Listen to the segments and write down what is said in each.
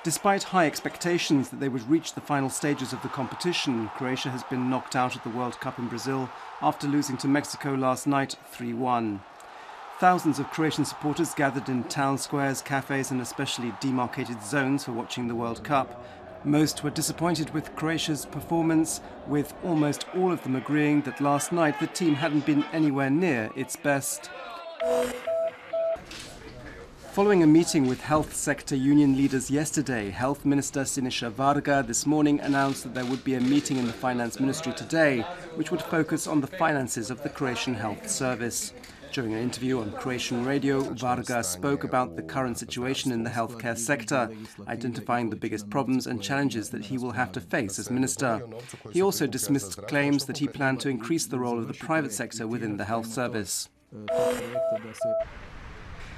Despite high expectations that they would reach the final stages of the competition, Croatia has been knocked out of the World Cup in Brazil after losing to Mexico last night 3-1. Thousands of Croatian supporters gathered in town squares, cafes and especially demarcated zones for watching the World Cup. Most were disappointed with Croatia's performance, with almost all of them agreeing that last night the team hadn't been anywhere near its best. Following a meeting with health sector union leaders yesterday, Health Minister Siniša Varga this morning announced that there would be a meeting in the Finance Ministry today, which would focus on the finances of the Croatian health service. During an interview on Croatian radio, Varga spoke about the current situation in the healthcare sector, identifying the biggest problems and challenges that he will have to face as minister. He also dismissed claims that he planned to increase the role of the private sector within the health service.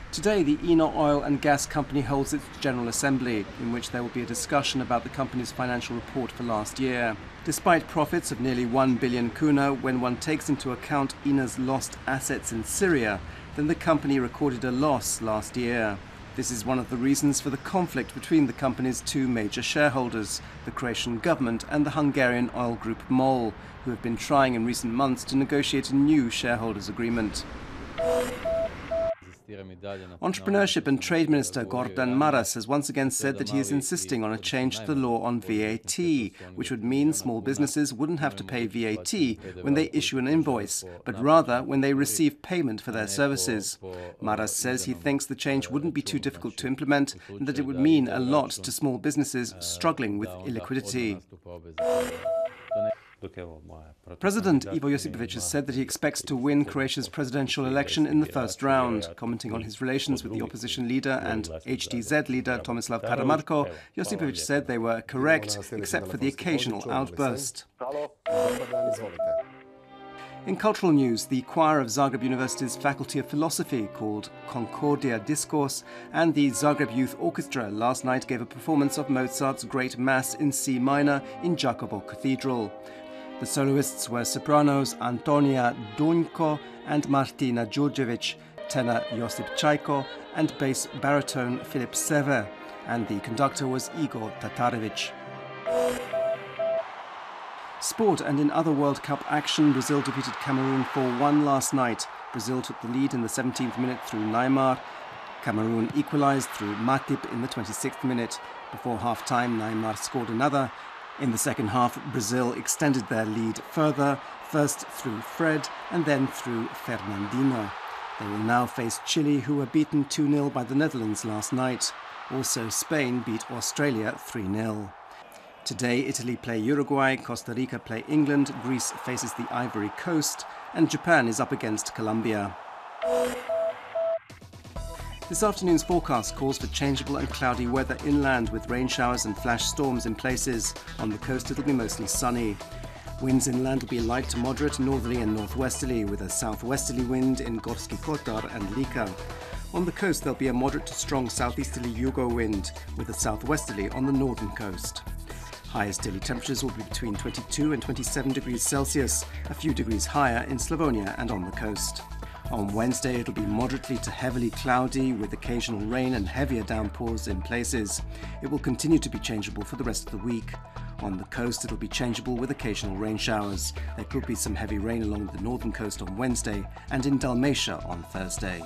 Today, the INA Oil and Gas Company holds its General Assembly, in which there will be a discussion about the company's financial report for last year. Despite profits of nearly 1 billion kuna, when one takes into account INA's lost assets in Syria, then the company recorded a loss last year. This is one of the reasons for the conflict between the company's two major shareholders, the Croatian government and the Hungarian oil group MOL, who have been trying in recent months to negotiate a new shareholders agreement. Entrepreneurship and Trade Minister Gordan Maras has once again said that he is insisting on a change to the law on VAT, which would mean small businesses wouldn't have to pay VAT when they issue an invoice, but rather when they receive payment for their services. Maras says he thinks the change wouldn't be too difficult to implement and that it would mean a lot to small businesses struggling with illiquidity. President Ivo Josipovic has said that he expects to win Croatia's presidential election in the first round. Commenting on his relations with the opposition leader and HDZ leader Tomislav Karamarko, Josipovic said they were correct, except for the occasional outburst. In cultural news, the choir of Zagreb University's Faculty of Philosophy, called Concordia Discourse, and the Zagreb Youth Orchestra last night gave a performance of Mozart's Great Mass in C minor in Đakovo Cathedral. The soloists were sopranos Antonia Dunjko and Martina Đurđević, tenor Josip Čajko, and bass baritone Filip Sever, and the conductor was Igor Tatarević. Sport, and in other World Cup action, Brazil defeated Cameroon 4-1 last night. Brazil took the lead in the 17th minute through Neymar. Cameroon equalised through Matip in the 26th minute. Before half-time, Neymar scored another. In the second half, Brazil extended their lead further, first through Fred and then through Fernandinho. They will now face Chile, who were beaten 2-0 by the Netherlands last night. Also, Spain beat Australia 3-0. Today, Italy play Uruguay, Costa Rica play England, Greece faces the Ivory Coast, and Japan is up against Colombia. This afternoon's forecast calls for changeable and cloudy weather inland with rain showers and flash storms in places. On the coast it'll be mostly sunny. Winds inland will be light to moderate northerly and northwesterly with a southwesterly wind in Gorski Kotar and Lika. On the coast there'll be a moderate to strong southeasterly jugo wind with a southwesterly on the northern coast. Highest daily temperatures will be between 22 and 27 degrees Celsius, a few degrees higher in Slavonia and on the coast. On Wednesday, it'll be moderately to heavily cloudy with occasional rain and heavier downpours in places. It will continue to be changeable for the rest of the week. On the coast, it'll be changeable with occasional rain showers. There could be some heavy rain along the northern coast on Wednesday and in Dalmatia on Thursday.